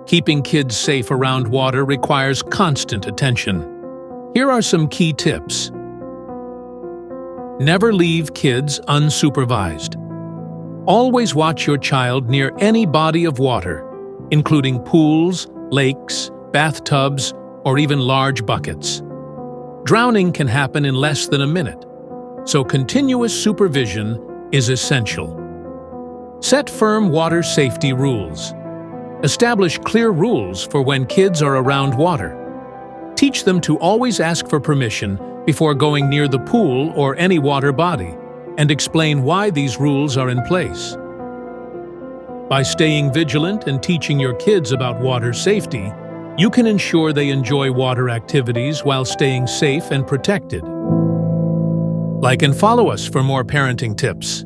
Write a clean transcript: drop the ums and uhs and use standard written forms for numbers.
Keeping kids safe around water requires constant attention. Here are some key tips. Never leave kids unsupervised. Always watch your child near any body of water, including pools, lakes, bathtubs, or even large buckets. Drowning can happen in less than a minute, so continuous supervision is essential. Set firm water safety rules. Establish clear rules for when kids are around water. Teach them to always ask for permission before going near the pool or any water body, and explain why these rules are in place. By staying vigilant and teaching your kids about water safety, you can ensure they enjoy water activities while staying safe and protected. Like and follow us for more parenting tips.